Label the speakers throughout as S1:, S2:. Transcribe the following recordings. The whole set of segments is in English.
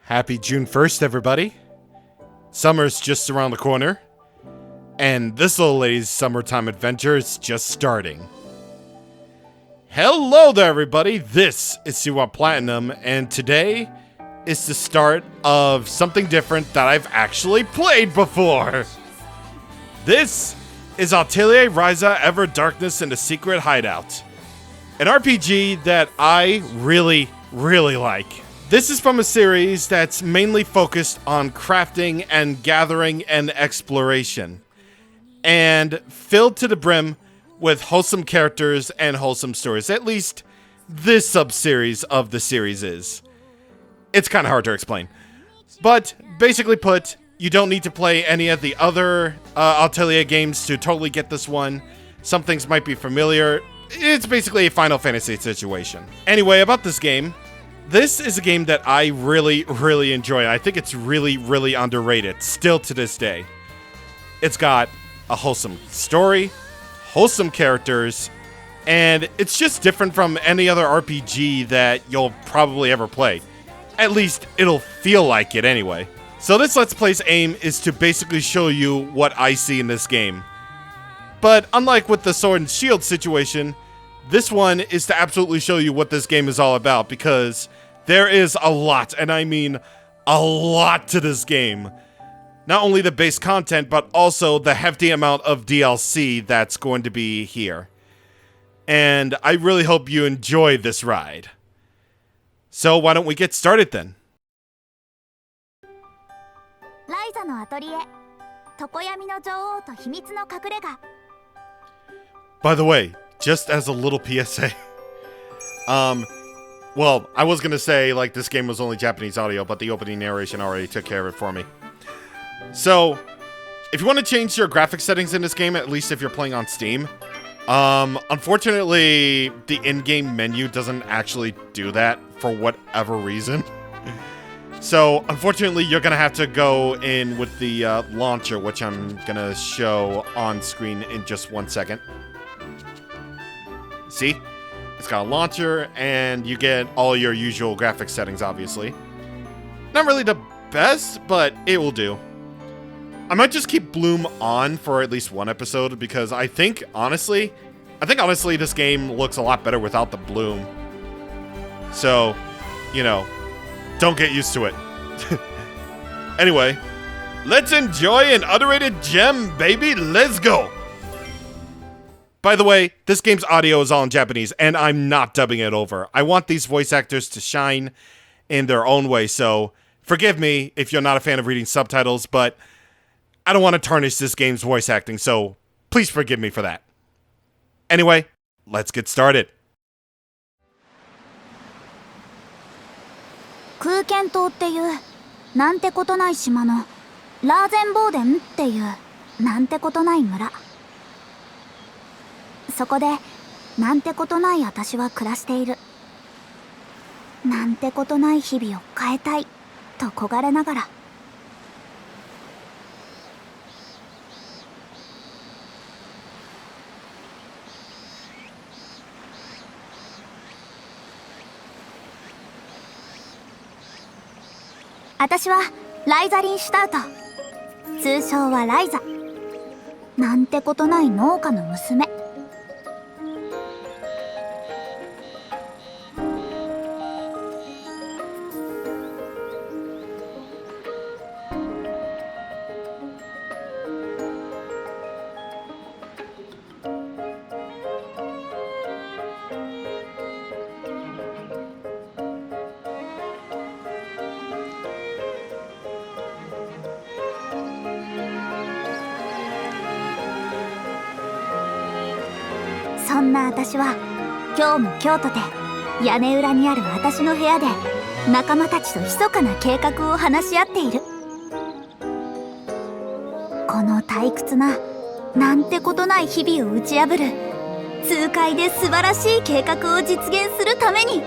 S1: Happy June 1st, everybody. Summer's just around the corner, and this little lady's summertime adventure is just starting. Hello there, everybody. This is CwapPlatinum, and today is the start of something different that I've actually played before. This is Atelier Ryza, Ever Darkness in the Secret Hideout, an RPG that I really like. This is from a series that's mainly focused on crafting and gathering and exploration, and filled to the brim with wholesome characters and wholesome stories. At least this sub-series of the series is. It's kind of hard to explain. But basically put, you don't need to play any of the other Atelier games to totally get this one. Some things might be familiar. It's basically a Final Fantasy situation. Anyway, about this game. This is a game that I really enjoy. I think it's really underrated, still to this day. It's got a wholesome story, wholesome characters, and it's just different from any other RPG that you'll probably ever play. At least, it'll feel like it anyway. So this Let's Play's aim is to basically show you what I see in this game. But unlike with the Sword and Shield situation, this one is to absolutely show you what this game is all about, because there is a lot, and I mean a lot to this game. Not only the base content, but also the hefty amount of DLC that's going to be here. And I really hope you enjoy this ride. So why don't we get started then?
S2: Ryza のアトリエ、常闇の女王と秘密の隠れ家。
S1: By the way, just as a little PSA, well, I was gonna say, like, this game was only Japanese audio, but the opening narration already took care of it for me. So, if you want to change your graphic settings in this game, at least if you're playing on Steam, unfortunately, the in-game menu doesn't actually do that for whatever reason. So, unfortunately, you're gonna have to go in with the launcher, which I'm gonna show on screen in just 1 second. See? It's got a launcher, and you get all your usual graphic settings, obviously. Not really the best, but it will do. I might just keep Bloom on for at least one episode, because I think honestly, this game looks a lot better without the Bloom. So, you know, don't get used to it. Anyway, let's enjoy an underrated gem, baby. Let's go! By the way, this game's audio is all in Japanese, and I'm not dubbing it over. I want these voice actors to shine in their own way, so forgive me if you're not a fan of reading subtitles, but I don't want to tarnish this game's voice acting, so please forgive me for that. Anyway, let's get started.
S2: 空間島っていうなんてことない島のラーゼンボーデンっていうなんてことない村。そこでなんてことない私は暮らしている。なんてことない日々を変えたいと焦がれながら。私はライザリン・シュタウト、通称はライザ。なんてことない農家の娘。そんな私は今日も今日とて屋根裏にある私の部屋で仲間たちと密かな計画を話し合っている。この退屈ななんてことない日々を打ち破る痛快で素晴らしい計画を実現するために。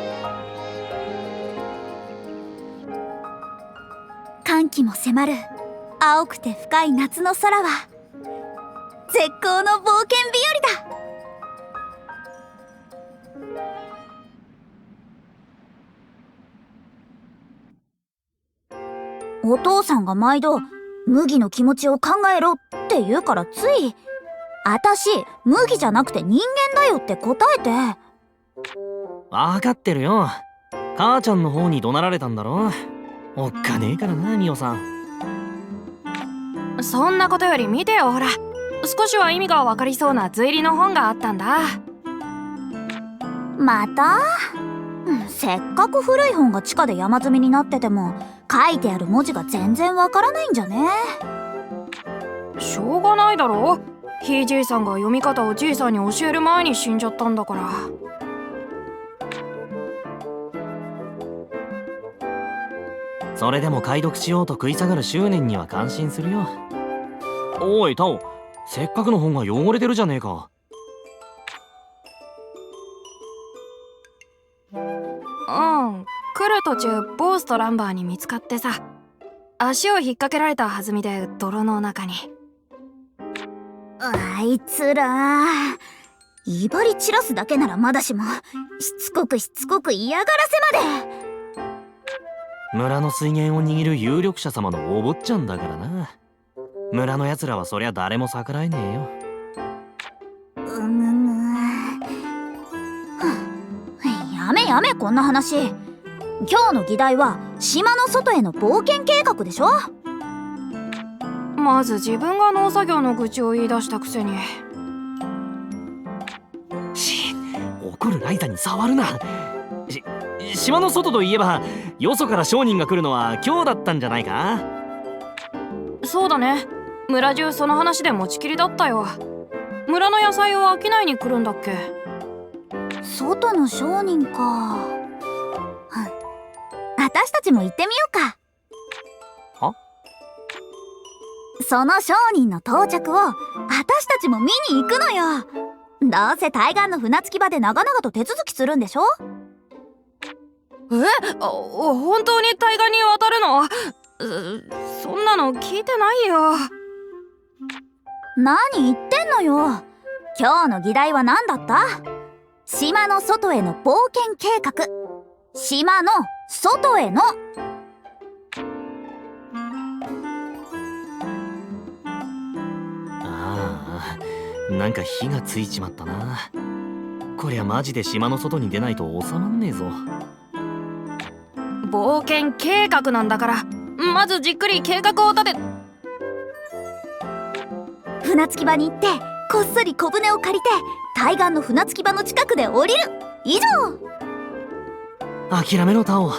S2: 歓喜も迫る青くて深い夏の空は絶好の冒険日和だ。お父さんが毎度麦の気持ちを考えろって言うからつい、私麦じゃなくて人間だよって答えて。
S3: わかってるよ。母ちゃんの方に怒鳴られたんだろ。おっかねえからな、ミオさん。
S4: そんなことより見てよ、ほら。少しは意味が分かりそうな図入りの本があったんだ。
S2: また？せっかく古い本が地下で山積みになってても書いてある文字が全然わからないんじゃね？
S4: しょうがないだろ。ひいじいさんが読み方をじいさんに教える前に死んじゃったんだから。
S3: それでも解読しようと食い下がる執念には感心するよ。おいタオ、せっかくの本が汚れてるじゃねえか。
S4: 来る途中ボースとランバーに見つかってさ、足を引っ掛けられた弾みで泥の中に。
S2: あいつら威張り散らすだけならまだしも、しつこく嫌がらせまで。
S3: 村の水源を握る有力者様のお坊ちゃんだからな。村のやつらはそりゃ誰も逆らえねえよ。
S2: やめこんな話。今日の議題は島の外への冒険計画でしょ。
S4: まず自分が農作業の愚痴を言い出したくせに。
S3: 怒るライザに触るな。島の外といえばよそから商人が来るのは今日だったんじゃないか。
S4: そうだね。村中その話で持ちきりだったよ。村の野菜を商いに来るんだっけ。
S2: 外の商人か。私たちも行ってみようか。
S3: は？
S2: その商人の到着を私たちも見に行くのよ。どうせ対岸の船着き場で長々と手続きするんでしょ。
S4: 本当に対岸に渡るの？そんなの聞いてないよ。
S2: 何言ってんのよ。今日の議題は何だった？島の外への冒険計画。島の外への。
S3: なんか火がついちまったな。こりゃマジで島の外に出ないと収まんねえぞ。
S4: 冒険計画なんだから、まずじっくり計画を立て。
S2: 船着き場に行ってこっそり小舟を借りて対岸の船着き場の近くで降りる。以上。
S3: 諦めろタオ。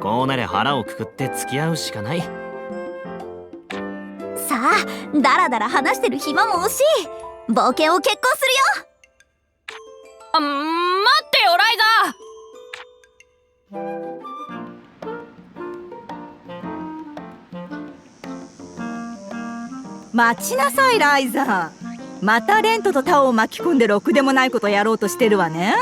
S3: こうなりゃ腹をくくって付き合うしかない。
S2: さあだらだら話してる暇も惜しい。冒険を決行するよ。
S4: 待ってよライ
S5: ザー。待ちなさいライザー。またレントとタオを巻き込んでろくでもないことやろうとしてるわね。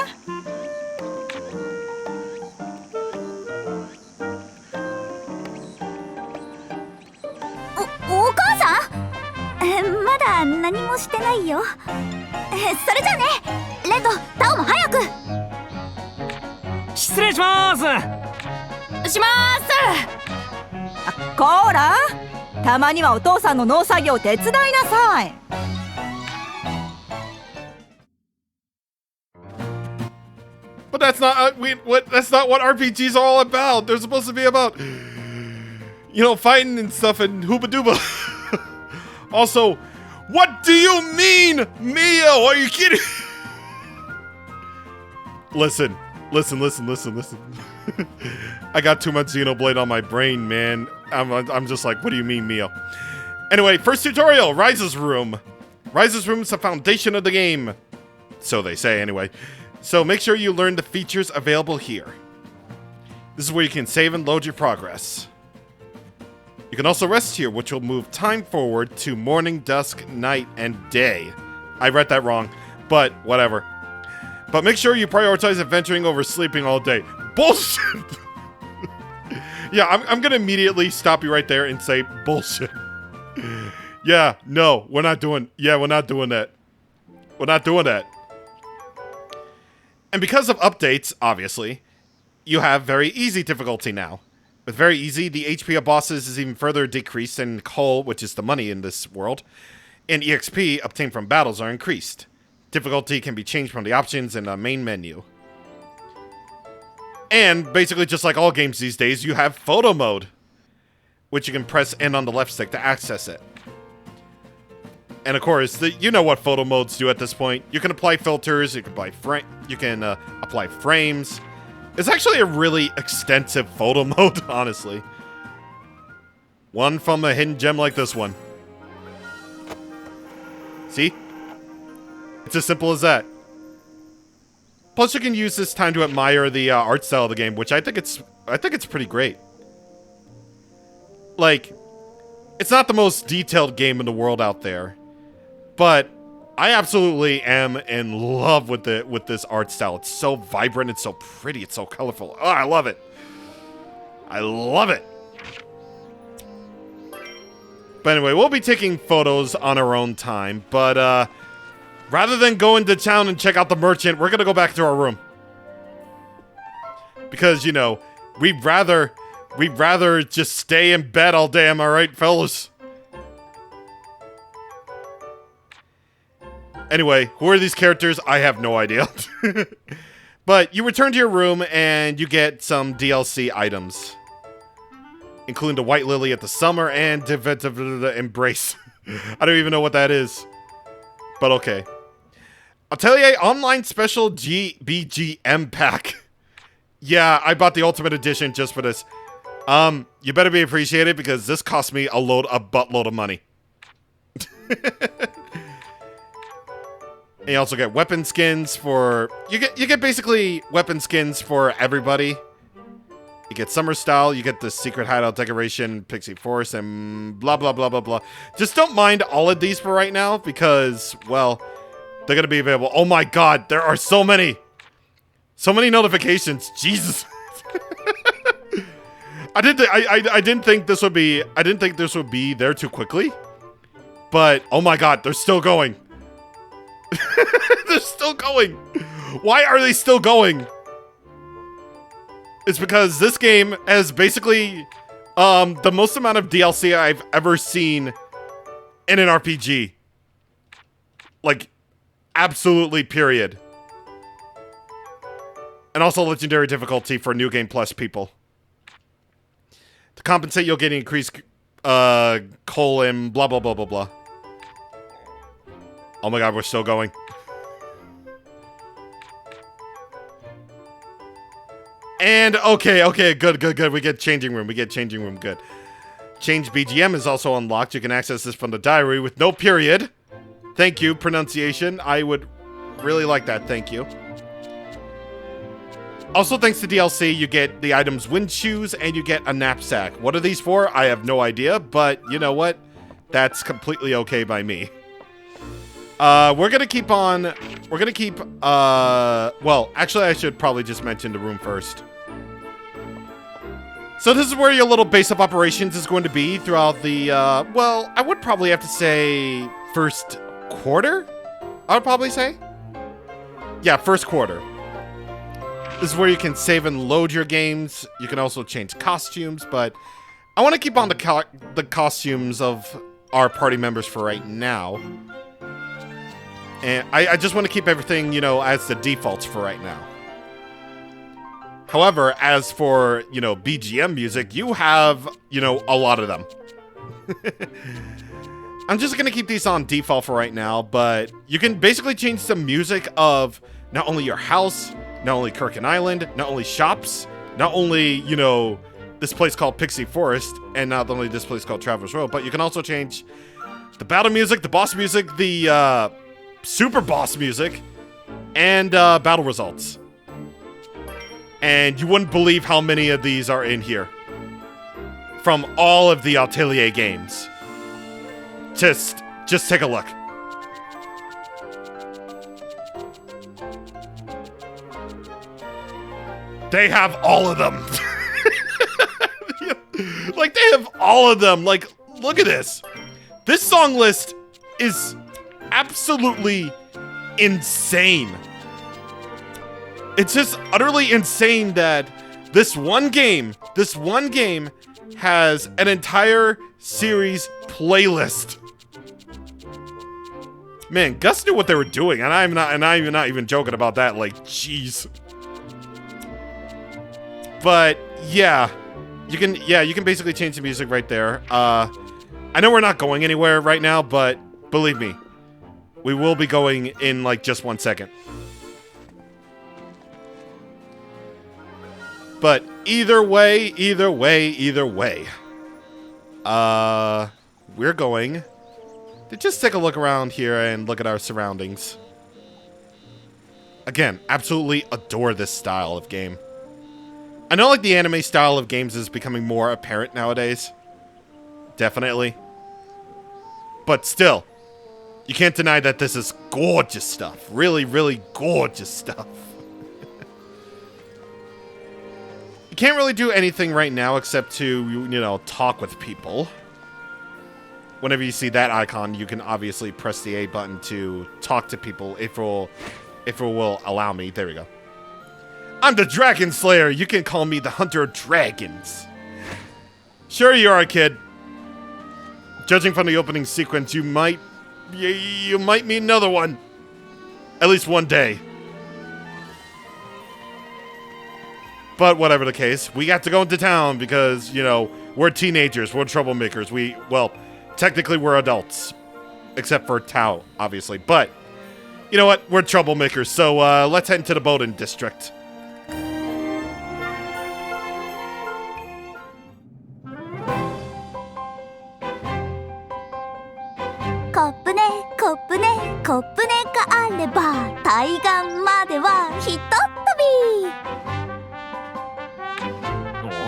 S2: お母さん？まだ何もしてないよ。それじゃね、レント、タオも早く。
S3: 失礼します。
S5: こーら、たまにはお父さんの農作業を手伝いなさい。
S1: But that's not that's not what RPGs are all about. They're supposed to be about, fighting and stuff and hooba dooba. Also, what do you mean, Mio? Are you kidding? Listen. I got too much Xenoblade on my brain, man. I'm just like, what do you mean, Mio? Anyway, first tutorial, Ryza's room. Ryza's room is the foundation of the game. So they say, anyway. So make sure you learn the features available here. This is where you can save and load your progress. You can also rest here, which will move time forward to morning, dusk, night, and day. I read that wrong, but whatever. But make sure you prioritize adventuring over sleeping all day. Bullshit! Yeah, I'm gonna immediately stop you right there and say bullshit. Yeah, no, we're not doing that. We're not doing that. And because of updates, obviously, you have very easy difficulty now. It's very easy. The HP of bosses is even further decreased, and coal, which is the money in this world, and EXP obtained from battles are increased. Difficulty can be changed from the options in the main menu. And basically, just like all games these days, you have photo mode, which you can press N on the left stick to access it. And of course, you know what photo modes do at this point. You can apply filters, you can apply frames. It's actually a really extensive photo mode, honestly. One from a hidden gem like this one. See? It's as simple as that. Plus, you can use this time to admire the art style of the game, which I think it's pretty great. Like, it's not the most detailed game in the world out there, but I absolutely am in love with this art style. It's so vibrant, it's so pretty, it's so colorful. Oh, I love it. I love it. But anyway, we'll be taking photos on our own time, but rather than go into town and check out the merchant, we're gonna go back to our room. Because, you know, we'd rather just stay in bed all day, am I right, fellas? Anyway, who are these characters? I have no idea. But you return to your room and you get some DLC items, including the White Lily at the Summer and Embrace. I don't even know what that is, but okay. Atelier Online Special BGM Pack. Yeah, I bought the Ultimate Edition just for this. You better be appreciated because this cost me a buttload of money. And you also get weapon skins for... You get basically weapon skins for everybody. You get Summer Style, you get the Secret Hideout Decoration, Pixie Force, and blah, blah, blah, blah, blah. Just don't mind all of these for right now because, well, they're going to be available. Oh my god, there are so many! So many notifications. Jesus. I didn't think this would be there too quickly. But, oh my god, they're still going. They're still going. Why are they still going? It's because this game has basically the most amount of DLC I've ever seen in an RPG. Like, absolutely, period. And also legendary difficulty for New Game Plus people. To compensate, you'll get increased coal and blah, blah, blah, blah, blah. Oh my god, we're still going. And, okay, good. We get changing room, good. Change BGM is also unlocked. You can access this from the diary with no period. Thank you, pronunciation. I would really like that, thank you. Also, thanks to DLC, you get the items wind shoes and you get a knapsack. What are these for? I have no idea, but you know what? That's completely okay by me. Well, actually, I should probably just mention the room first. So this is where your little base of operations is going to be throughout the, well, I would probably have to say first quarter? I would probably say. Yeah, first quarter. This is where you can save and load your games. You can also change costumes, but I want to keep on the costumes of our party members for right now. And I just want to keep everything, you know, as the defaults for right now. However, as for, you know, BGM music, you have, you know, a lot of them. I'm just going to keep these on default for right now, but you can basically change the music of not only your house, not only Kirkin Island, not only shops, not only, you know, this place called Pixie Forest, and not only this place called Traveler's Road, but you can also change the battle music, the boss music, the super boss music, and battle results. And you wouldn't believe how many of these are in here. From all of the Atelier games. Just take a look. They have all of them. Like, they have all of them. Like, look at this. This song list is absolutely insane. It's just utterly insane that This one game has an entire series playlist. Man, Gus knew what they were doing, and I'm not even joking about that. Like, jeez. But yeah, you can basically change the music right there. I know we're not going anywhere right now, but believe me, we will be going in like just 1 second. But either way, we're going to just take a look around here and look at our surroundings. Again, absolutely adore this style of game. I know like the anime style of games is becoming more apparent nowadays. Definitely. But still, you can't deny that this is gorgeous stuff. Really, really gorgeous stuff. You can't really do anything right now except to, you know, talk with people. Whenever you see that icon, you can obviously press the A button to talk to people if it will allow me. There we go. I'm the Dragon Slayer. You can call me the Hunter of Dragons. Sure you are, kid. Judging from the opening sequence, you might meet another one. At least one day. But whatever the case, we got to go into town because, you know, we're teenagers, we're troublemakers. Well, technically we're adults. Except for Tao, obviously. But, you know what? We're troublemakers, so let's head into the Bowden district.
S2: コップネがあれば対岸まではひとっ飛び。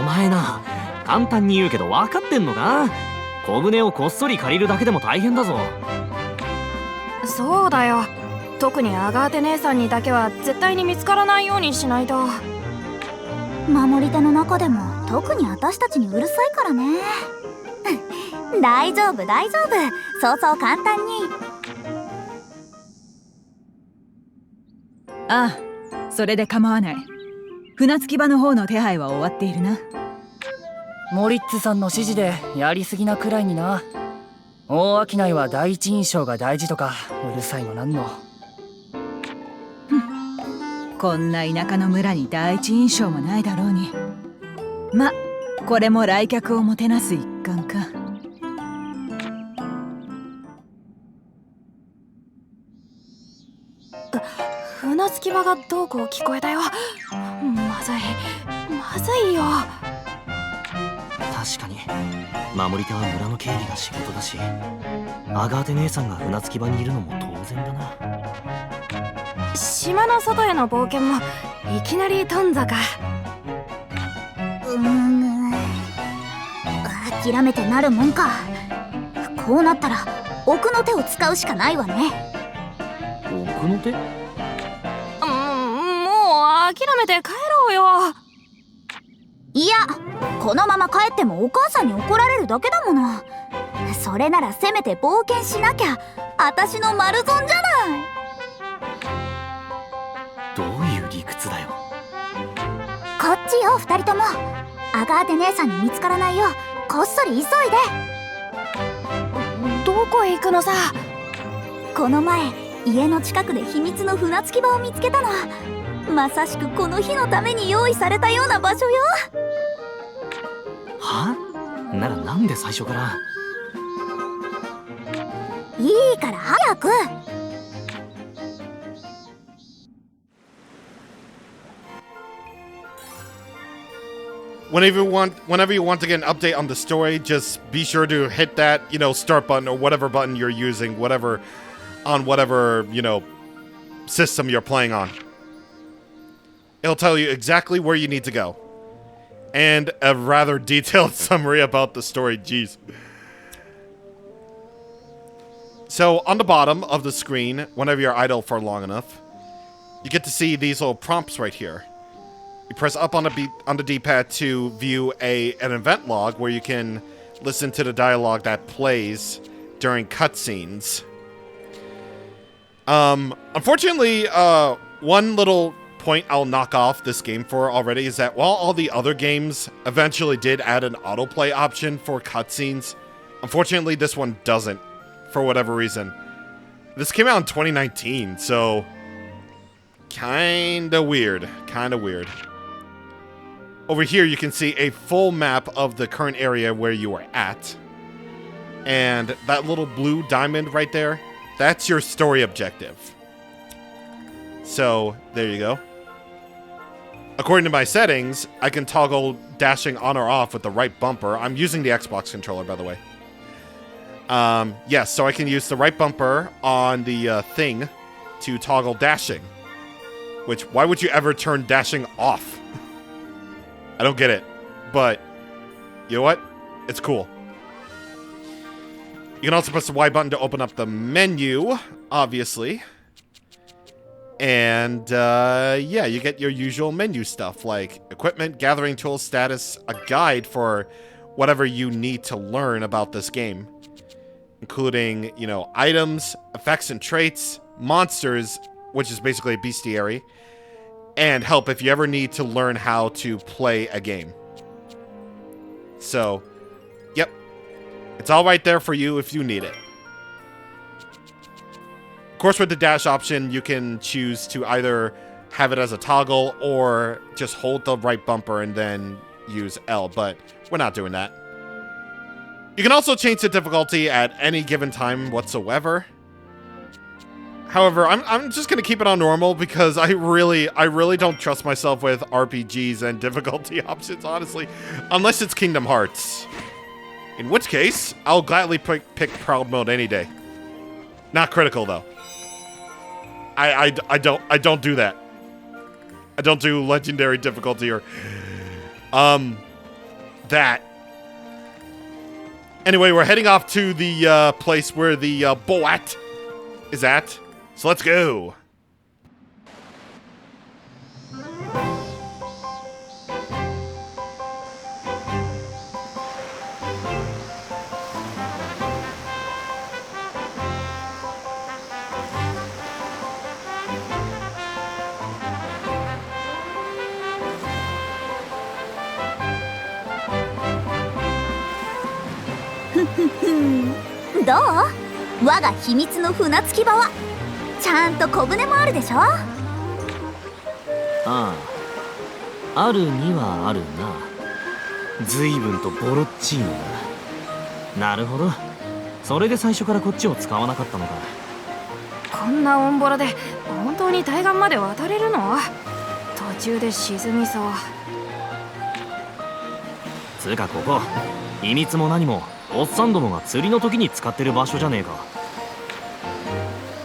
S3: お前な、簡単に言うけど分かってんのか？小舟をこっそり借りるだけでも大変だぞ。
S4: そうだよ。特にアガーテ姉さんにだけは絶対に見つからないようにしないと。
S2: 守り手の中でも特に私たちにうるさいからね。大丈夫大丈夫、そうそう簡単に。
S5: ああ、それで構わない。船着き場の方の手配は終わっているな。
S6: モリッツさんの指示でやりすぎなくらいにな。大商いは第一印象が大事とかうるさいのなんの。
S5: こんな田舎の村に第一印象もないだろうに。ま、これも来客をもてなす一環か。
S4: 船着き場がどうこう聞こえたよ。まずいよ。
S3: 確かに守り手は村の警備が仕事だし、アガーテ姉さんが船着き場にいるのも当然だな。
S4: 島の外への冒険もいきなり頓挫か。
S2: 諦めてなるもんか。こうなったら奥の手を使うしかないわね。
S3: 奥の手？
S4: 諦めて帰ろうよ。
S2: いや、このまま帰ってもお母さんに怒られるだけだもの。それならせめて冒険しなきゃ私の丸損じゃない。
S3: どういう理屈だよ。
S2: こっちよ二人とも。アガーテ姉さんに見つからないようこっそり急いで。
S4: どこへ行くのさ。
S2: この前家の近くで秘密の船着き場を見つけたの。まさしくこの日のために用意されたような場所よ。
S3: は？ならなんで最初から。
S2: いいから早く。
S1: Whenever you want to get an update on the story, just be sure to hit that, you know, start button or whatever button you're using, whatever, you know, system you're playing on. It'll tell you exactly where you need to go. And a rather detailed summary about the story, jeez. So, on the bottom of the screen, whenever you're idle for long enough, you get to see these little prompts right here. You press up on the D-pad to view an event log where you can listen to the dialogue that plays during cutscenes. Unfortunately, one little point I'll knock off this game for already is that while all the other games eventually did add an autoplay option for cutscenes, unfortunately this one doesn't, for whatever reason. This came out in 2019, so kinda weird, Over here you can see a full map of the current area where you are at. And that little blue diamond right there, that's your story objective. So, there you go. According to my settings, I can toggle dashing on or off with the right bumper. I'm using the Xbox controller, by the way. Yes, so I can use the right bumper on the thing to toggle dashing. Which, why would you ever turn dashing off? I don't get it. But, you know what? It's cool. You can also press the Y button to open up the menu, obviously. And, yeah, you get your usual menu stuff, like equipment, gathering tools, status, a guide for whatever you need to learn about this game. Including, you know, items, effects and traits, monsters, which is basically a bestiary, and help if you ever need to learn how to play a game. So, yep. It's all right there for you if you need it. Of course, with the dash option, you can choose to either have it as a toggle or just hold the right bumper and then use L, but we're not doing that. You can also change the difficulty at any given time whatsoever. However, I'm just gonna keep it on normal because I really don't trust myself with RPGs and difficulty options, honestly, unless it's Kingdom Hearts. In which case, I'll gladly pick Proud Mode any day. Not critical though. I don't do that. I don't do legendary difficulty or that. Anyway, we're heading off to the place where the Boat is at. So let's go.
S2: どう？我が秘密の船着き場はちゃんと小舟もあるでしょ？
S3: ああ、あるにはあるな。随分とボロッチーノだ。なるほど。それで最初からこっちを使わなかったのか。
S4: こんなオンボロで本当に対岸まで渡れるの？途中で沈みそう。
S3: つうかここ、秘密も何もおっさんどもが釣りの時に使ってる場所じゃねえか。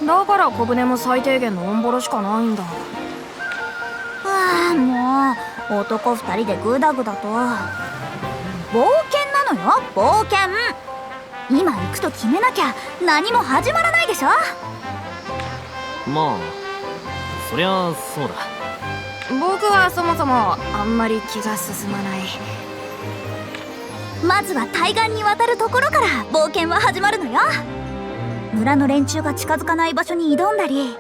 S4: だから小舟も最低限のオンボロしかないんだ。
S2: ああ、もう男二人でグダグダと。冒険なのよ、冒険。今行くと決めなきゃ何も始まらないでしょ。
S3: まあそりゃそうだ。
S4: 僕はそもそもあんまり気が進まない。
S2: まずは対岸に渡るところから冒険は始まるのよ。村の連中が近づかない場所に挑んだり、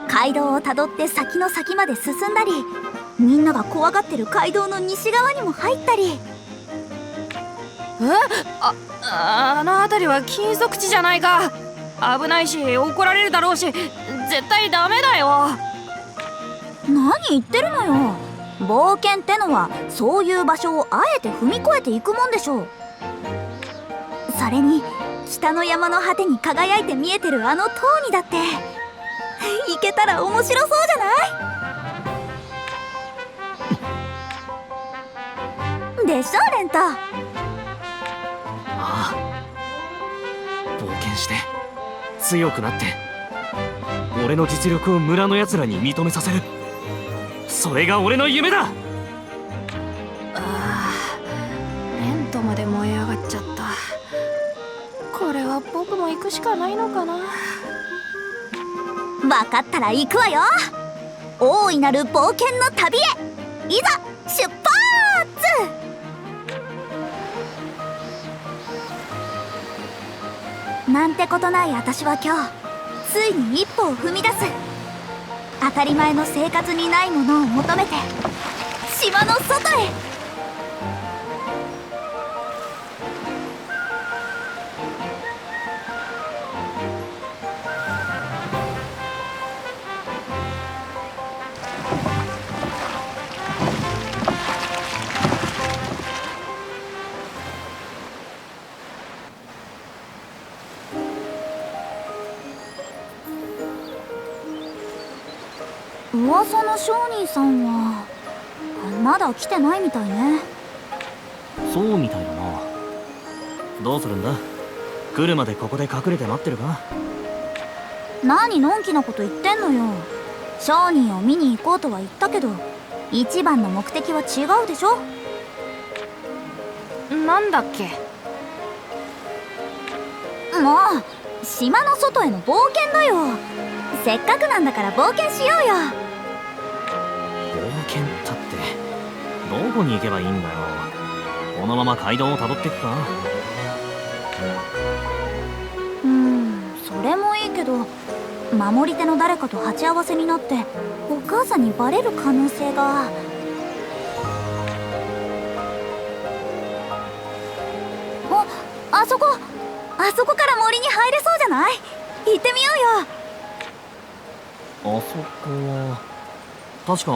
S2: 街道をたどって先の先まで進んだり、みんなが怖がってる街道の西側にも入ったり。
S4: あの辺りは禁足地じゃないか。危ないし怒られるだろうし、絶対ダメだよ。
S2: 何言ってるのよ。冒険ってのはそういう場所をあえて踏み越えていくもんでしょう。それに北の山の果てに輝いて見えてるあの塔にだって行けたら面白そうじゃないでしょ、レント。
S3: ああ、冒険して強くなって俺の実力を村のやつらに認めさせる。それが俺の夢だ。
S4: レントまで燃え上がっちゃった。これは僕も行くしかないのかな。
S2: 分かったら行くわよ。大いなる冒険の旅へいざ出発。なんてことない私は今日ついに一歩を踏み出す。当たり前の生活にないものを求めて島の外へ。噂の商人さんはまだ来てないみたいね。
S3: そうみたいだな。どうするんだ？来るまでここで隠れて待ってるか？
S2: 何のんきなこと言ってんのよ。商人を見に行こうとは言ったけど、一番の目的は違うでしょ。
S4: なんだっけ？
S2: もう島の外への冒険だよ。せっかくなんだから冒険しようよ。
S3: 冒険ったってどこに行けばいいんだよ。このまま街道をたどってくか？
S2: それもいいけど、守り手の誰かと鉢合わせになってお母さんにバレる可能性が。あそこから森に入れそうじゃない？行ってみようよ。
S3: あそこは確か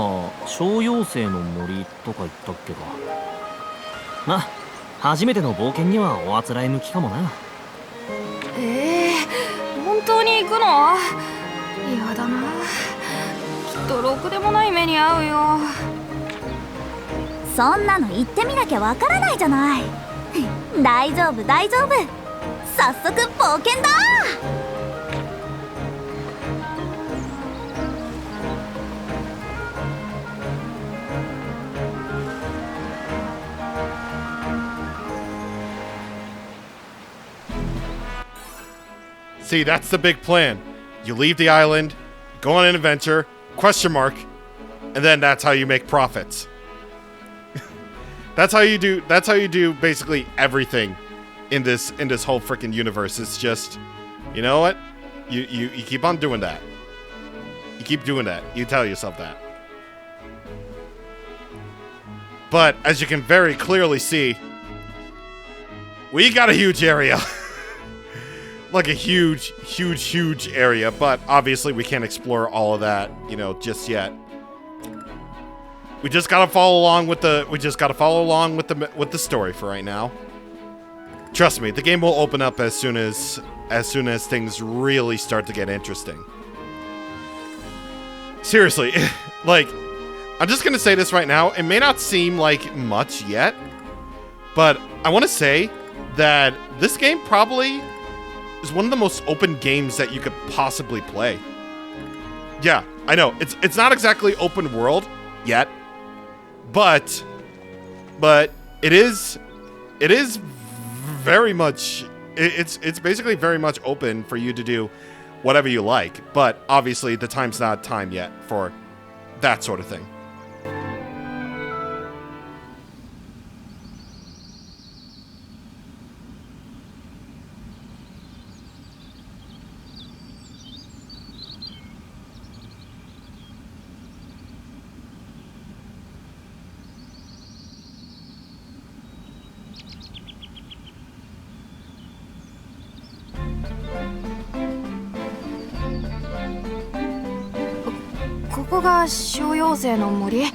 S3: 小妖精の森とか言ったっけか。ま、初めての冒険にはおあつらえ向きかもな。
S4: 本当に行くの？やだな。きっとろくでもない目に遭うよ。
S2: そんなの行ってみなきゃわからないじゃない。大丈夫大丈夫。早速冒険だ。
S1: See, that's the big plan. You leave the island, go on an adventure, question mark, and then that's how you make profits. That's how you do basically everything in this whole freaking universe. It's just, you know what? You keep on doing that. You keep doing that. You tell yourself that. But as you can very clearly see, we got a huge area. Like a huge area, but obviously we can't explore all of that, you know, just yet. We just gotta follow along with the story for right now. Trust me, the game will open up as soon as things really start to get interesting. Seriously, like, I'm just gonna say this right now. It may not seem like much yet, but I want to say that this game probably is one of the most open games that you could possibly play. Yeah, I know it's not exactly open world yet, but it is very much it's basically very much open for you to do whatever you like. But obviously the time's not time yet for that sort of thing.
S4: ここが小妖精の森？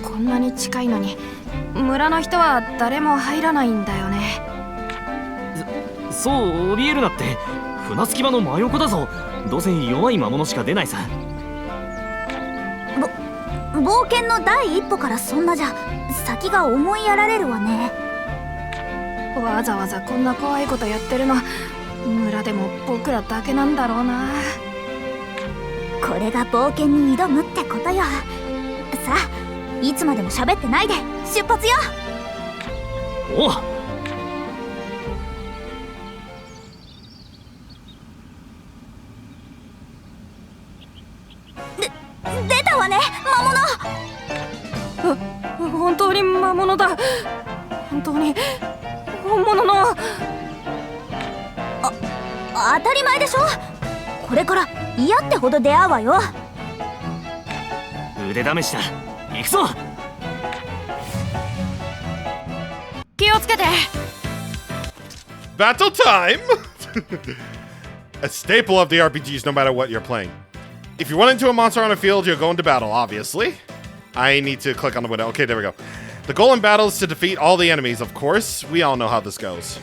S4: こんなに近いのに村の人は誰も入らないんだよね。
S3: そう怯えるなって。船着き場の真横だぞ。どうせ弱い魔物しか出ないさ。
S2: 冒険の第一歩からそんなじゃ先が思いやられるわね。
S4: わざわざこんな怖いことやってるの村でも僕らだけなんだろうな。
S2: これが冒険に挑むってことよ。さあ、いつまでも喋ってないで出発よ。
S3: おう。
S2: 出たわね、魔物。
S4: 本当に魔物だ。本当に本物の。
S2: 当たり前でしょ。これから嫌ってほど出会うわよ。
S3: 腕試しだ。行くぞ。
S4: 気をつけて。
S1: Battle time! A staple of the RPGs no matter what you're playing. If you run into a monster on a field, you're going to battle, obviously. I need to click on the window. Okay, there we go. The goal in battle is to defeat all the enemies, of course. We all know how this goes.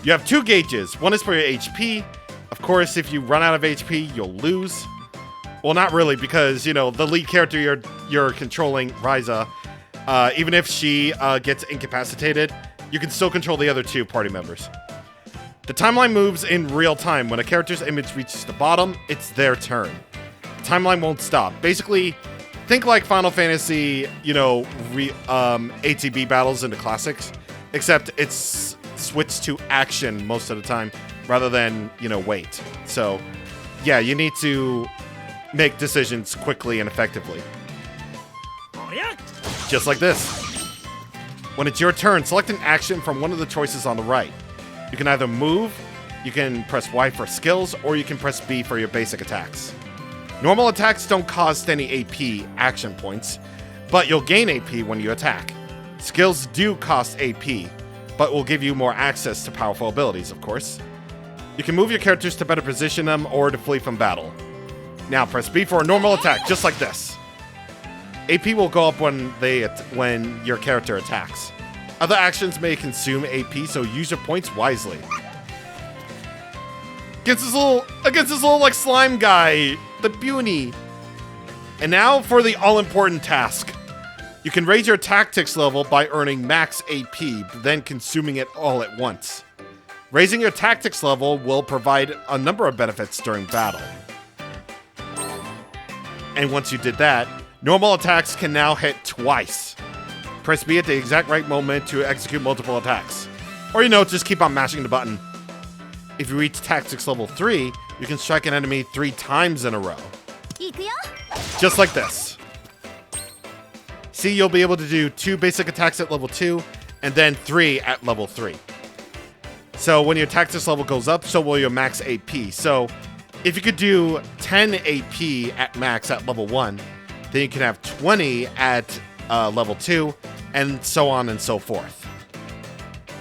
S1: You have 2 gauges. One is for your HP. Of course, if you run out of HP, you'll lose. Well, not really, because, you know, the lead character you're controlling, Ryza, even if she gets incapacitated, you can still control the other 2 party members. The timeline moves in real time. When a character's image reaches the bottom, it's their turn. The timeline won't stop. Basically, think like Final Fantasy, you know, ATB battles in the classics, except it's switched to action most of the time rather than, you know, wait. So, yeah, you need to make decisions quickly and effectively. Just like this. When it's your turn, select an action from one of the choices on the right. You can either move, you can press Y for skills, or you can press B for your basic attacks. Normal attacks don't cost any AP action points, but you'll gain AP when you attack. Skills do cost AP, but will give you more access to powerful abilities, of course. You can move your characters to better position them or to flee from battle. Now press B for a normal attack, just like this. AP will go up when your character attacks. Other actions may consume AP, so use your points wisely. Against this little like slime guy, the Buny. And now for the all-important task. You can raise your tactics level by earning max AP, then consuming it all at once. Raising your tactics level will provide a number of benefits during battle. And once you did that, normal attacks can now hit twice. Press B at the exact right moment to execute multiple attacks. Or, you know, just keep on mashing the button. If you reach tactics level 3, you can strike an enemy 3 times in a row. Just like this. See, you'll be able to do 2 basic attacks at level 2, and then 3 at level 3. So when your tactics level goes up, so will your max AP. So if you could do 10 AP at max at level 1, then you can have 20 at level 2, and so on and so forth.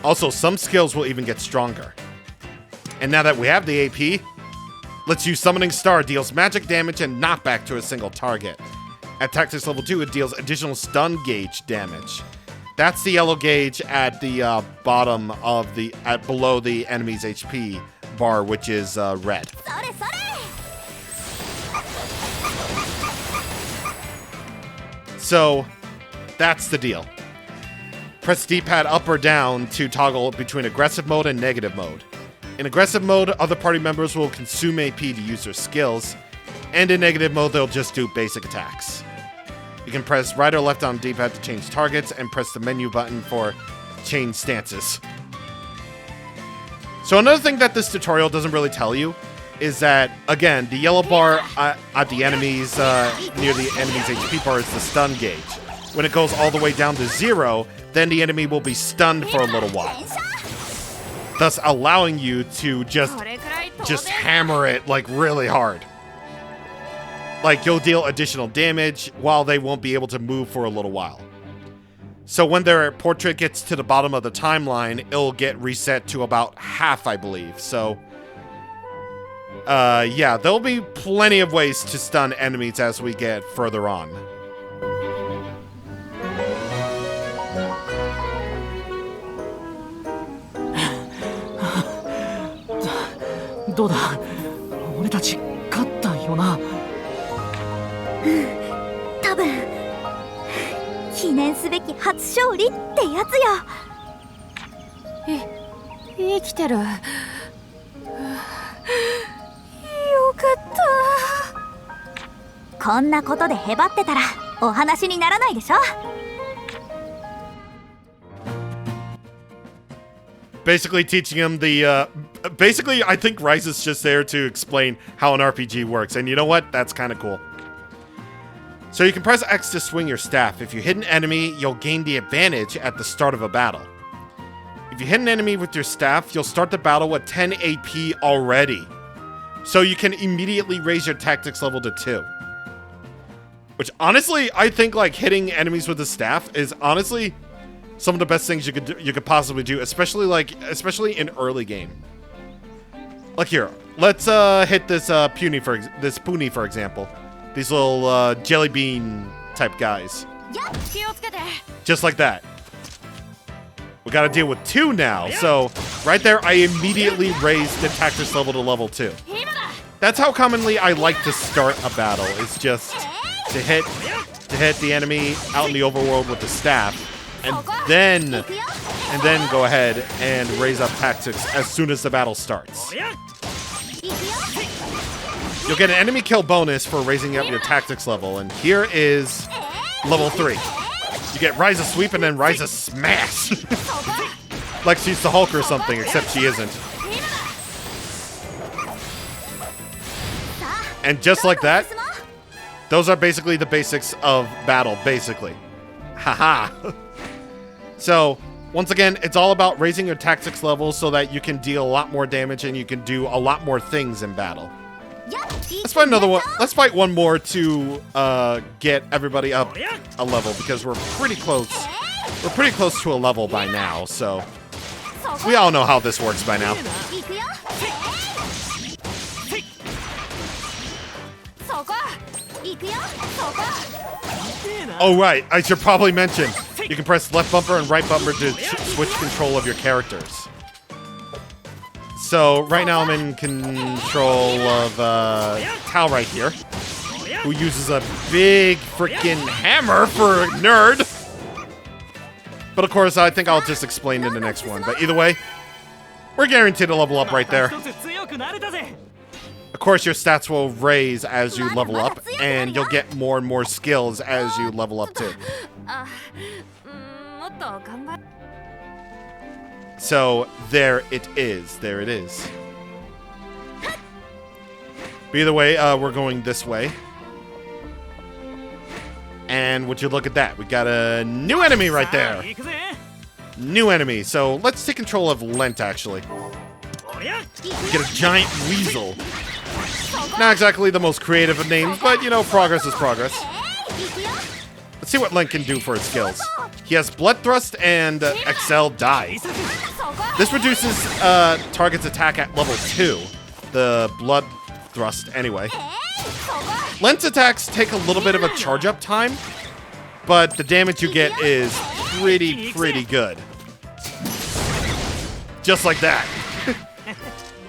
S1: Also, some skills will even get stronger. And now that we have the AP, let's use Summoning Star. Deals magic damage and knockback to a single target. At Tactics level 2, it deals additional stun gauge damage. That's the yellow gauge at the bottom of below the enemy's HP bar, which is red. So, that's the deal. Press D-pad up or down to toggle between aggressive mode and negative mode. In aggressive mode, other party members will consume AP to use their skills, and in negative mode, they'll just do basic attacks. You can press right or left on D-pad to change targets, and press the menu button for change stances. So another thing that this tutorial doesn't really tell you is that, again, the yellow bar at the enemies, near the enemy's HP bar is the stun gauge. When it goes all the way down to 0, then the enemy will be stunned for a little while, thus allowing you to just hammer it like really hard. Like, you'll deal additional damage while they won't be able to move for a little while. So when their portrait gets to the bottom of the timeline, it'll get reset to about half, I believe. So, yeah, there'll be plenty of ways to stun enemies as we get further on.
S2: Hmm, 多分記念すべき初勝利ってやつよ。
S4: 生きてる。よかった。
S2: こんなことでへばってたらお話にならないでしょ。
S1: Basically teaching him the, basically I think Ryza's just there to explain how an RPG works, and you know what? That's kind of cool. So you can press X to swing your staff. If you hit an enemy, you'll gain the advantage at the start of a battle. If you hit an enemy with your staff, you'll start the battle with 10 AP already. So you can immediately raise your tactics level to 2. Which honestly, I think like hitting enemies with the staff is honestly some of the best things you could possibly do, especially in early game. Like here, let's hit this Puni for example. These little jelly bean type guys. Just like that. We gotta deal with 2 now. So right there, I immediately raised the tactics level to level 2. That's how commonly I like to start a battle. It's just to hit the enemy out in the overworld with the staff, and then go ahead and raise up tactics as soon as the battle starts. You'll get an enemy kill bonus for raising up your tactics level, and here is level 3. You get Ryza Sweep and then Ryza Smash. Like she's the Hulk or something, except she isn't. And just like that, those are basically the basics of battle, basically. Haha. So, once again, it's all about raising your tactics level so that you can deal a lot more damage and you can do a lot more things in battle. Let's fight another one. Let's fight one more to get everybody up a level, because we're pretty close. We're pretty close to a level by now, so we all know how this works by now. Oh right, I should probably mention, you can press left bumper and right bumper to switch control of your characters. So right now I'm in control of Tal right here, who uses a big freaking hammer for a nerd. But of course, I think I'll just explain in the next one. But either way, we're guaranteed to level up right there. Of course, your stats will raise as you level up, and you'll get more and more skills as you level up too. So there it is. There it is. But either way, we're going this way. And would you look at that? We got a new enemy right there. New enemy. So let's take control of Lent, actually. We get a giant weasel. Not exactly the most creative of names, but you know, progress is progress. Let's see what Lent can do for his skills. He has Blood Thrust and XL Die. This reduces target's attack at level 2. The Blood Thrust, anyway. Lent's attacks take a little bit of a charge-up time, but the damage you get is pretty good. Just like that.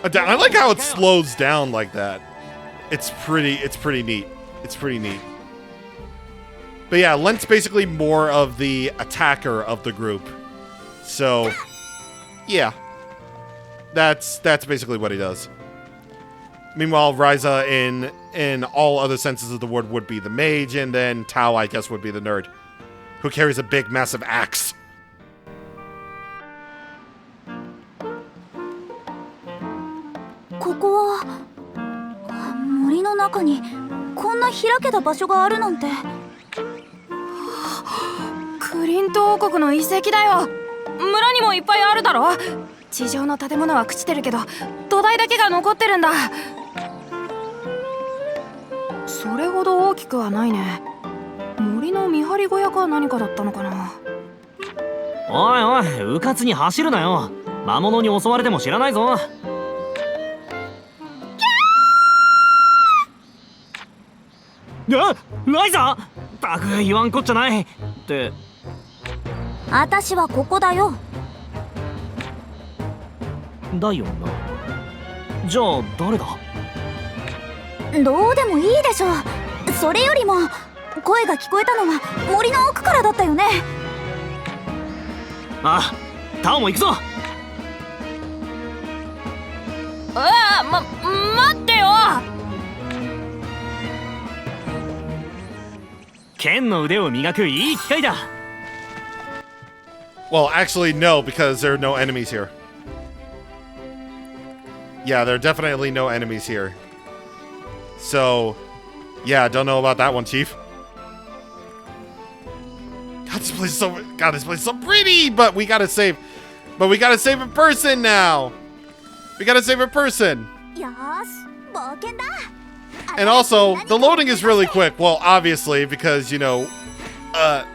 S1: I like how it slows down like that. It's pretty neat. It's pretty neat. But yeah, Lent's basically more of the attacker of the group. So, yeah. That's basically what he does. Meanwhile, Ryza in all other senses of the word would be the mage, and then Tao, I guess, would be the nerd, who carries a big, massive axe.
S2: This 森の中にこんな開けた場所があるなんて。
S4: クリント王国の遺跡だよ。村にもいっぱいあるだろ。地上の建物は朽ちてるけど土台だけが残ってるんだ。それほど大きくはないね。森の見張り小屋か何かだったのかな。
S3: おいおい、うかつに走るなよ。魔物に襲われても知らないぞ。ライザー！たく言わんこっちゃないって。
S2: 私はここだよ。
S3: だよな。じゃあ誰だ？
S2: どうでもいいでしょ。それよりも声が聞こえたのは森の奥からだったよね。
S3: あ、タオも行くぞ。
S4: 待ってよ。
S3: 剣の腕を磨くいい機会だ。
S1: Well, actually, no, because there are no enemies here. Yeah, there are definitely no enemies here. So, yeah, don't know about that one, Chief. This place is so pretty, but we gotta save a person now. We gotta save a person.
S2: よーし、冒険だ。
S1: And also, the loading is really quick. Well, obviously, because, you know, I'm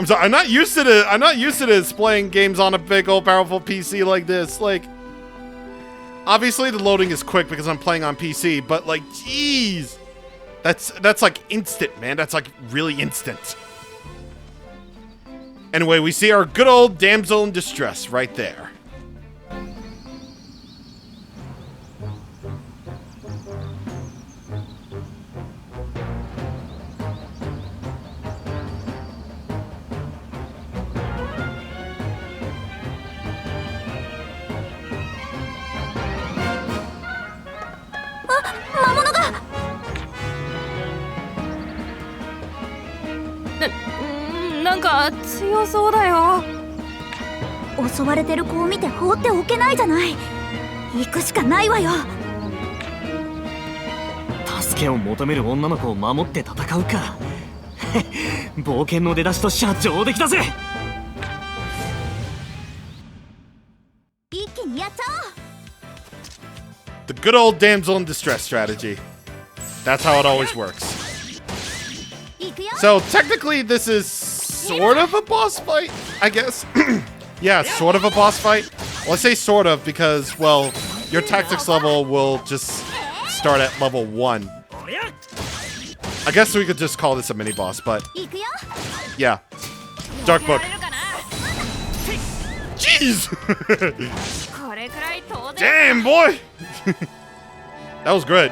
S1: sorry, I'm not used to this playing games on a big old powerful PC like this. Like, obviously the loading is quick because I'm playing on PC, but like, jeez. That's like instant, man. That's like really instant. Anyway, we see our good old damsel in distress right there.
S4: なんか強そうだよ。
S2: 襲われてる子を見て放っておけないじゃない。行くしかないわよ。
S3: 助けを求める女の子を守って戦うか。冒険の出だしとしちゃ上出来だぜ。
S2: 一気にやっちゃおう。
S1: The good old damsel in distress strategy. That's how it always works. So technically this is sort of a boss fight, I guess. Yeah, sort of a boss fight. Well, I say sort of because, well, your tactics level will just start at level 1. I guess we could just call this a mini boss, but yeah. Dark Book. Jeez! Damn, boy! That was good.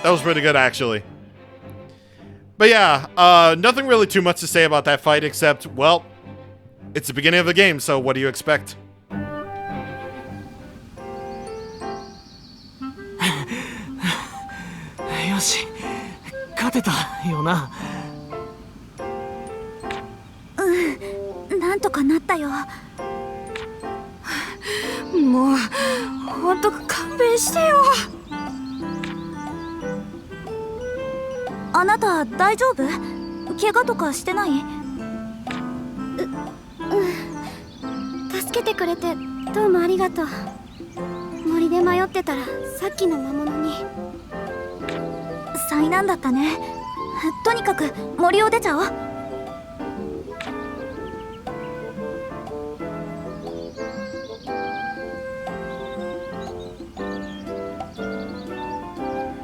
S1: That was pretty good, actually. But yeah, nothing really too much to say about that fight except, well, it's the beginning of the game, so what do you expect?
S3: よし、勝てたよな。
S2: なんとかなったよ。
S4: もうほんと勘弁してよ。
S2: あなた大丈夫？怪我とかしてない？
S7: 助けてくれてどうもありがとう。森で迷ってたらさっきの魔物に。
S2: 災難だったね。とにかく森を出ちゃおう。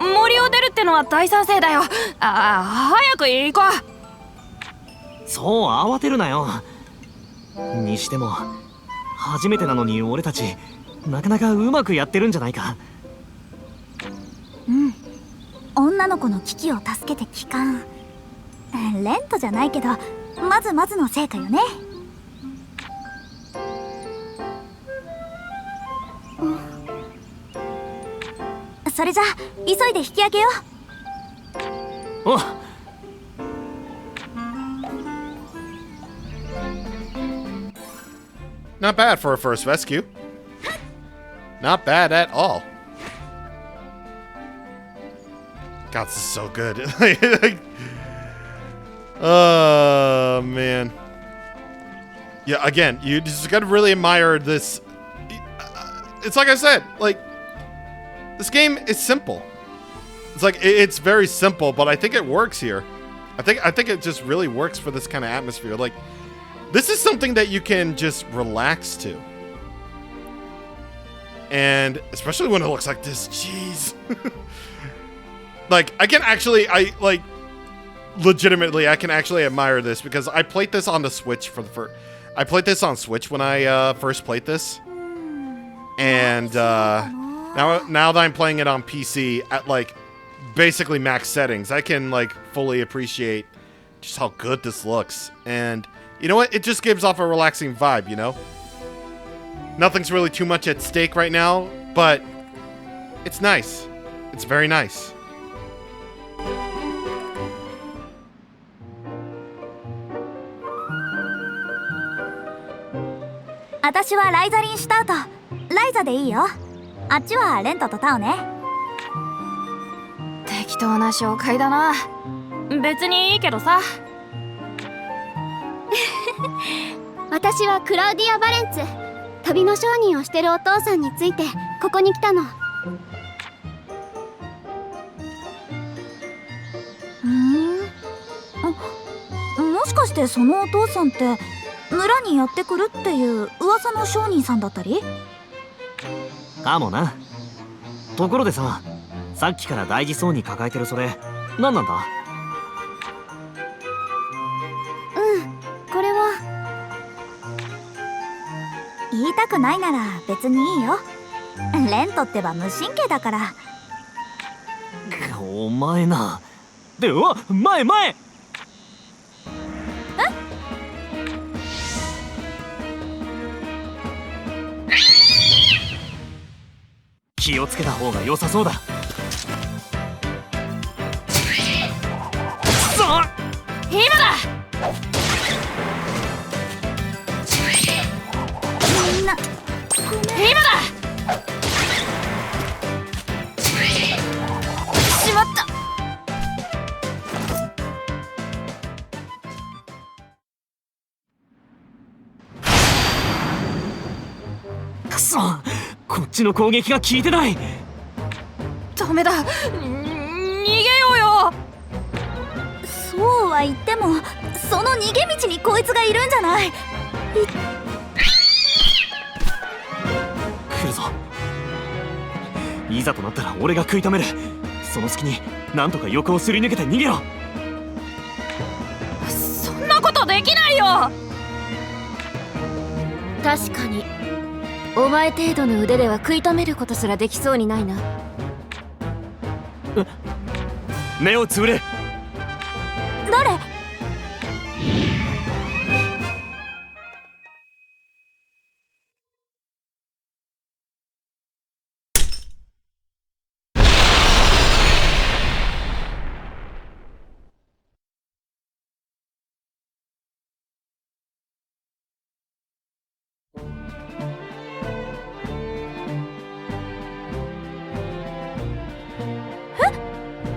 S4: 森を出るってのは大賛成だよ。早く行こ
S3: う。そう慌てるなよ。にしても初めてなのに俺たちなかなかうまくやってるんじゃないか。
S2: うん、女の子の危機を助けて帰還。レントじゃないけどまずまずの成果よね。それじゃ急いで引き上げよう。
S3: おっ。
S1: Not bad for a first rescue. Not bad at all. God, this is so good. Oh, man. Yeah, again, you just gotta really admire this. It's like I said, like, this game is simple. It's like, it's very simple, but I think it works here. I think it just really works for this kind of atmosphere. Like, this is something that you can just relax to. And especially when it looks like this, jeez. Like, I can actually, legitimately, I can actually admire this because I played this on the Switch for the first, I played this on Switch when I first played this. And now that I'm playing it on PC at like basically max settings, I can like fully appreciate just how good this looks. And you know what? It just gives off a relaxing vibe, you know? Nothing's really too much at stake right now, but it's nice. It's very nice.
S2: I 私はライザリンした後、ライザでいいよ。あっちはレントとタオね。
S4: 適当な紹介だな。別にいいけどさ。
S7: 私はクラウディア・バレンツ。旅の商人をしてるお父さんについてここに来たの。
S2: かしてそのお父さんって村にやってくるっていう噂の商人さんだったり？
S3: かもな。ところでさ、さっきから大事そうに抱えてるそれ何なんだ？
S7: これは
S2: 言いたくないなら別にいいよ。レントってば無神経だから。
S3: お前な。で、うわ、前気をつけた方が良さそうだ。くそっ、
S4: 今だ。
S2: みんな
S4: 今だ。しまった。
S3: くそ、こっちの攻撃が効いてない。
S4: ダメだ。逃げようよ。
S2: そうは言ってもその逃げ道にこいつがいるんじゃない？
S3: 来るぞ。いざとなったら俺が食い止める。その隙になんとか横をすり抜けて逃げろ。
S4: そんなことできないよ。
S7: 確かにお前程度の腕では食い止めることすらできそうにないな。
S3: 目をつぶれ。
S2: 誰？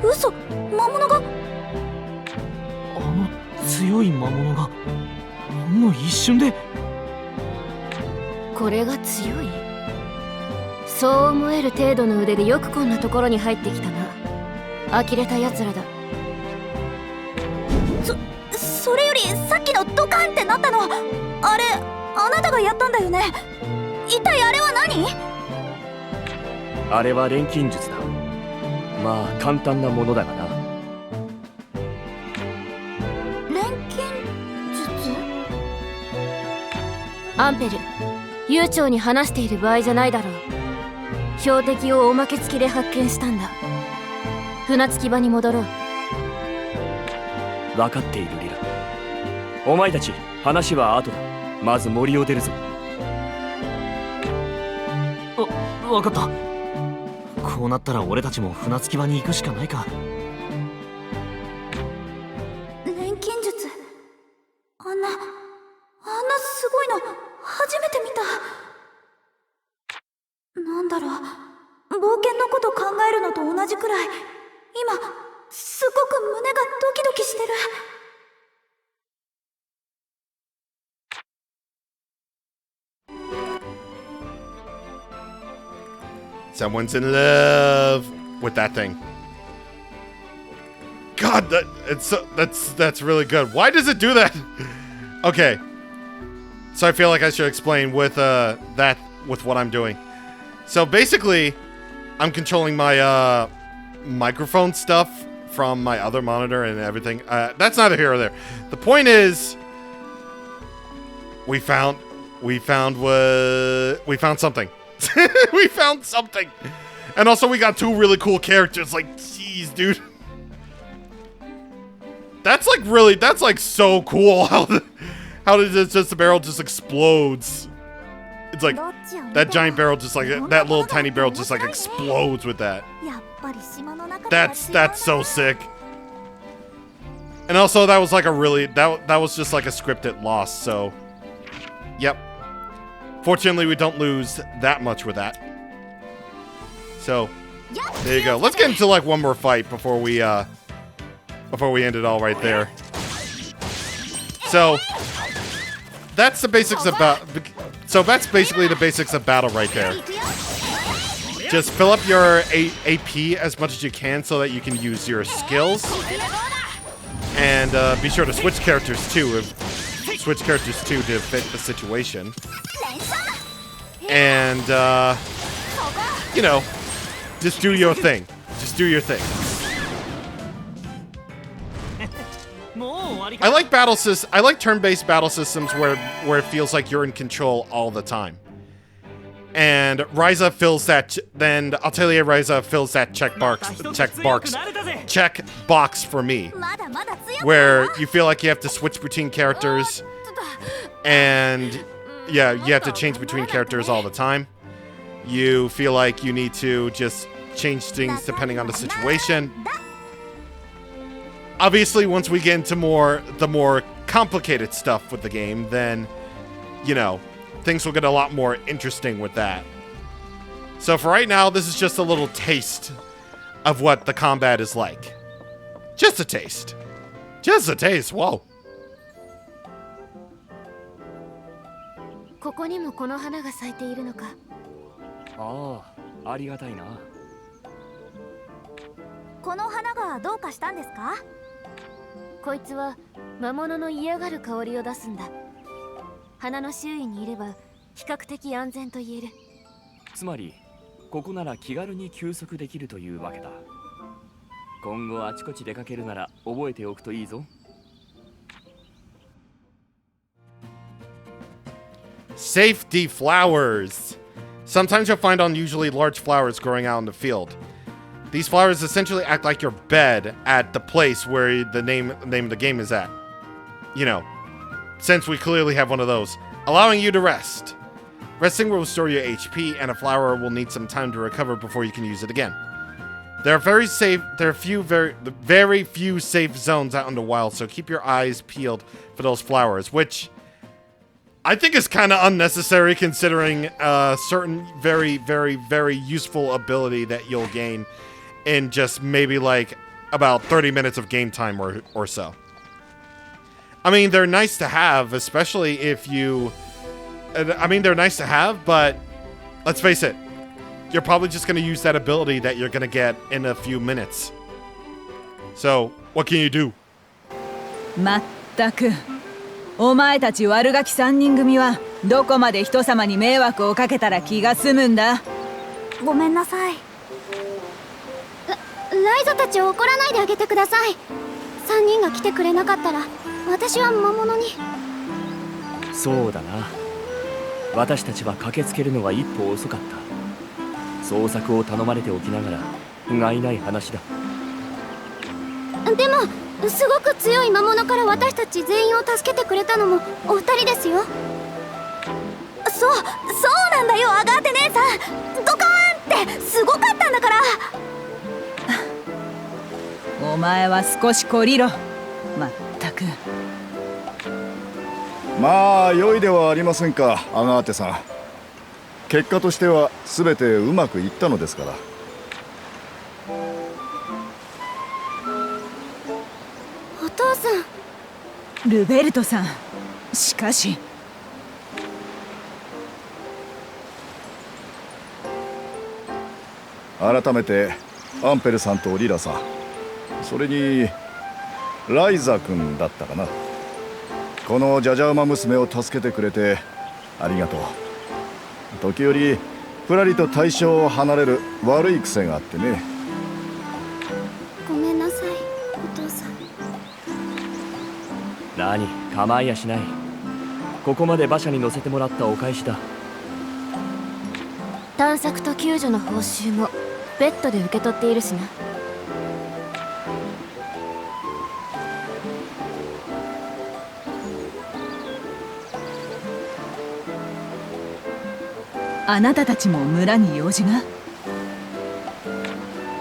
S2: 嘘、魔物が。
S3: あの強い魔物がほんの一瞬で。
S7: これが強い？そう思える程度の腕でよくこんなところに入ってきたな。呆れたやつらだ。
S2: それよりさっきのドカンってなったの、あれあなたがやったんだよね。一体あれは何？
S8: あれは錬金術だ。まあ簡単なものだがな。
S2: 錬金術？
S7: アンペル、悠長に話している場合じゃないだろう。標的をおまけ付きで発見したんだ。船着き場に戻ろう。
S8: 分かっているリラ。お前たち話は後だ。まず森を出るぞ。
S3: わかった。こうなったら俺たちも船着き場に行くしかないか。
S2: 錬金術、あんなすごいの初めて見た。なんだろう、冒険のこと考えるのと同じくらい今すごく胸がドキドキしてる。
S1: Someone's in love with that thing. God, that's really good. Why does it do that? Okay. So I feel like I should explain with with what I'm doing. So basically, I'm controlling my microphone stuff from my other monitor and everything. That's neither here or there. The point is, we found something. We found something. And also we got two really cool characters. Like, jeez, dude. That's like so cool. How the barrel just explodes. It's like that giant barrel just like that little tiny barrel just like explodes with that. That's so sick. And also that was like that was just like a scripted loss, so yep. Fortunately, we don't lose that much with that. So, there you go. Let's get into like one more fight before we end it all right there. So, that's the basics about. So that's basically the basics of battle right there. Just fill up your AP as much as you can so that you can use your skills. And be sure to switch characters too. Switch characters too to fit the situation. And you know, just do your thing. Just do your thing. I like I like turn-based battle systems where it feels like you're in control all the time. And Ryza fills that. Then Atelier Ryza fills that check box for me, where you feel like you have to switch between characters, and yeah, you have to change between characters all the time. You feel like you need to just change things depending on the situation. Obviously, once we get into the more complicated stuff with the game, then, you know, things will get a lot more interesting with that. So for right now, this is just a little taste of what the combat is like. Just a taste. Just a taste. Whoa.
S7: ここにもこの花が咲いているのか。
S8: ああ、ありがたいな。
S2: この花がどうかしたんですか？
S7: こいつは魔物の嫌がる香りを出すんだ。花の周囲にいれば比較的安全と言える。
S8: つまりここなら気軽に休息できるというわけだ。今後あちこち出かけるなら覚えておくといいぞ。
S1: Safety flowers. Sometimes you'll find unusually large flowers growing out in the field. These flowers essentially act like your bed at the place where the name of the game is at. You know, since we clearly have one of those, allowing you to rest. Resting will restore your HP, and a flower will need some time to recover before you can use it again. There are very few safe zones out in the wild, so keep your eyes peeled for those flowers, which I think is kind of unnecessary considering a certain very useful ability that you'll gain in just maybe like about 30 minutes of game time or so. I mean, they're nice to have, especially if you... I mean, they're nice to have, but let's face it, you're probably just going to use that ability that you're going to get in a few minutes. So, what can you do?
S5: まったく。お前たち悪ガキ3人組はどこまで人様に迷惑をかけたら気が済むんだ。
S2: ごめんなさい。
S9: ライザたちを怒らないであげてください。3人が来てくれなかったら私は魔物に。
S8: そうだな。私たちは駆けつけるのが一歩遅かった。捜索を頼まれておきながら不甲斐ない話だ。
S9: でもすごく強い魔物から私たち全員を助けてくれたのもお二人ですよ。
S2: そうなんだよ、アガーテ姉さん。ドカーンってすごかったんだから。
S5: お前は少し懲りろ。まったく。
S10: まあ良いではありませんか、アガーテさん。結果としては全てうまくいったのですから。
S9: お父さん。
S5: ルベルトさん、しかし。
S10: 改めてアンペルさんとリラさん、それにライザ君だったかな。このジャジャ馬娘を助けてくれてありがとう。時折ふらりと対象を離れる悪い癖があってね。
S9: ごめんなさい、お父さん。
S8: 何、構いやしない。ここまで馬車に乗せてもらったお返しだ。
S7: 探索と救助の報酬もベッドで受け取っているしな。
S5: あなたたちも村に用事が？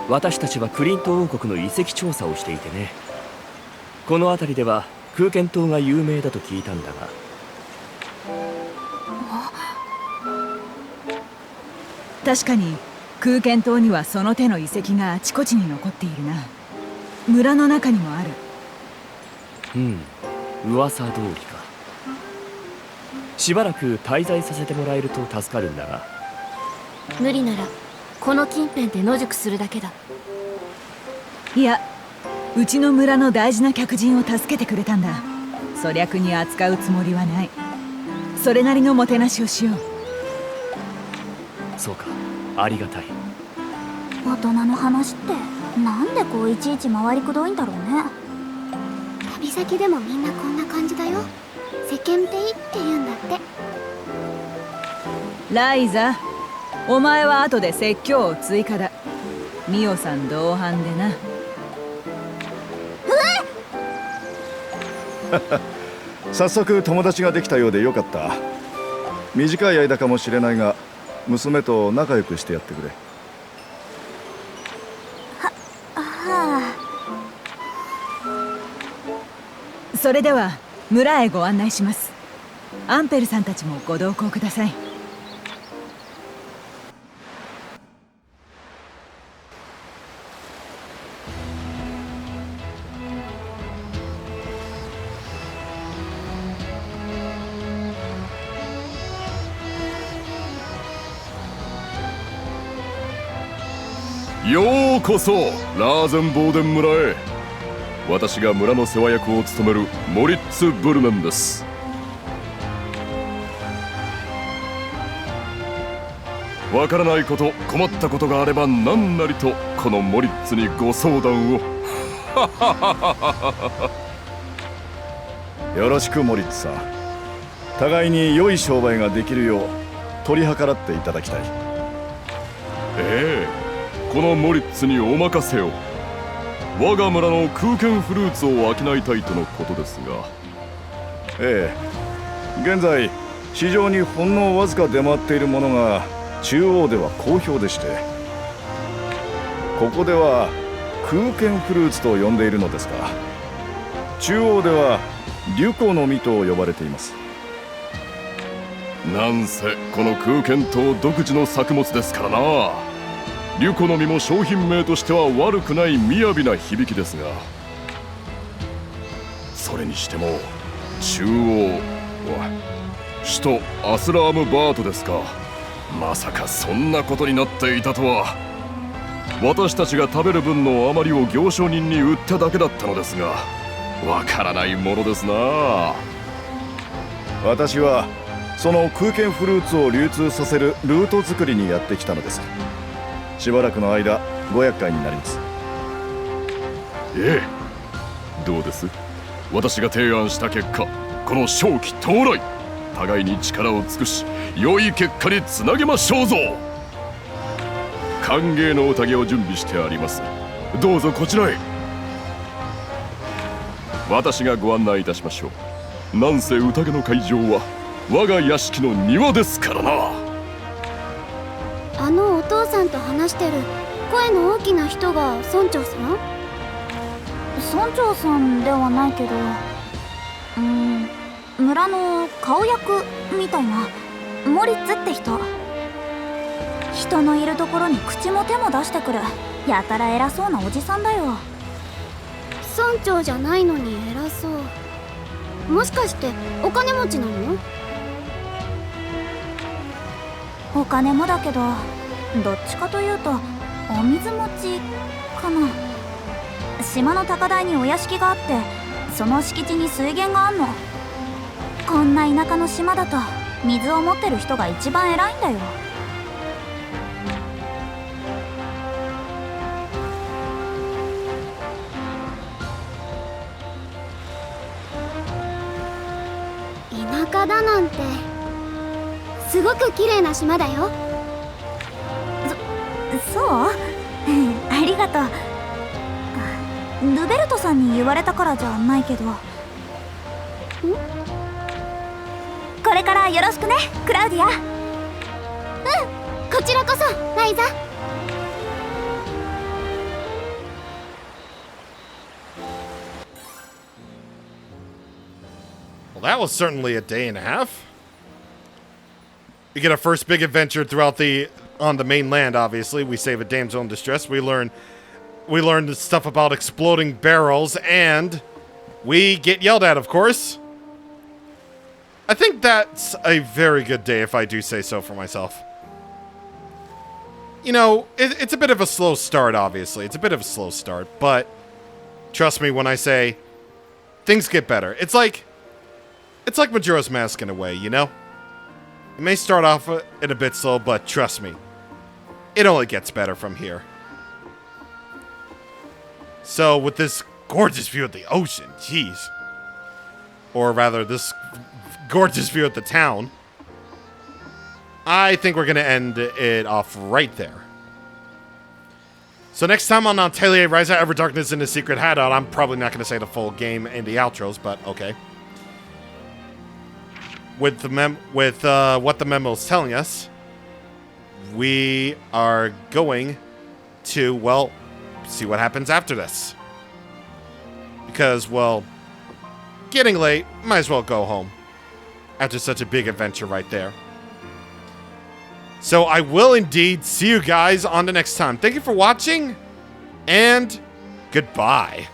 S8: 私たちはクリント王国の遺跡調査をしていてね。この辺りでは空間島が有名だと聞いたんだが。
S5: 確かに空間島にはその手の遺跡があちこちに残っているな。村の中にもある。
S8: 噂通りか。しばらく滞在させてもらえると助かるんだが。
S7: 無理ならこの近辺で野宿するだけだ。
S5: いや、うちの村の大事な客人を助けてくれたんだ。粗略に扱うつもりはない。それなりのもてなしをしよう。
S8: そうか、ありがたい。
S2: 大人の話ってなんでこういちいち回りくどいんだろうね。
S9: 旅先でもみんなこんな感じだよ。世間体って言うんだって。
S5: ライザ、お前は後で説教を追加だ。ミオさん同伴でな。
S10: 早速友達ができたようでよかった。短い間かもしれないが娘と仲良くしてやってくれ。
S2: は
S5: あ、それでは村へご案内します。アンペルさんたちもご同行ください。
S11: ようこそラーゼンボーデン村へ。私が村の世話役を務めるモリッツ・ブルネンです。わからないこと、困ったことがあれば何なりとこのモリッツにご相談を。
S10: よろしくモリッツさん。互いに良い商売ができるよう取り計らっていただきたい。
S11: ええ、このモリッツにお任せを。我が村の空間フルーツを商いたいとのことですが。
S10: ええ、現在市場にほんのわずか出回っているものが中央では好評でして、ここでは空間フルーツと呼んでいるのですが、中央ではリュコの実と呼ばれています。
S11: なんせこの空間島独自の作物ですからな。リュコの実も商品名としては悪くない雅な響きですが、それにしても中央は首都アスラームバートですか。まさかそんなことになっていたとは。私たちが食べる分の余りを行商人に売っただけだったのですが、わからないものですな。
S10: 私はその空間フルーツを流通させるルート作りにやってきたのです。しばらくの間ご厄介になります。
S11: ええ、どうです？私が提案した結果、この正気到来、互いに力を尽くし良い結果につなげましょうぞ。歓迎の宴を準備してあります。どうぞこちらへ。私がご案内いたしましょう。なんせ宴の会場は我が屋敷の庭ですからな。
S9: あのお父さんと話してる声の大きな人が村長さん？
S2: 村長さんではないけど、村の顔役みたいなモリッツって人。人のいるところに口も手も出してくるやたら偉そうなおじさんだよ。
S9: 村長じゃないのに偉そう。もしかしてお金持ちなの？
S2: お金もだけど、どっちかというとお水持ちかな。島の高台にお屋敷があって、その敷地に水源があんの。こんな田舎の島だと水を持ってる人が一番偉いんだよ。
S9: 田舎だなんてすごく綺麗な島だよ。
S2: そう？ありがとう。ルベルトさんに言われたからじゃないけど。これからよろしくね、クラウディア。
S9: こちらこそライザ。
S1: Well, that was certainly a day and a half. We get our first big adventure throughout on the mainland. Obviously, we save a damsel in distress. We learn the stuff about exploding barrels, and we get yelled at, of course. I think that's a very good day, if I do say so for myself. You know, it's a bit of a slow start, obviously. It's a bit of a slow start, but Trust me when I say things get better. It's like Majora's Mask in a way, you know? It may start off in a bit slow, but trust me, it only gets better from here. So with this gorgeous view of the ocean, jeez. Or rather, this gorgeous view of the town, I think we're going to end it off right there. So next time on Atelier Ryza, Ever Darkness in the Secret Hideout, I'm probably not going to say the full game in the outros, but okay. With the what the memo is telling us, we are going to, well, see what happens after this. Because, well, getting late, might as well go home after such a big adventure right there. So I will indeed see you guys on the next time. Thank you for watching, and goodbye.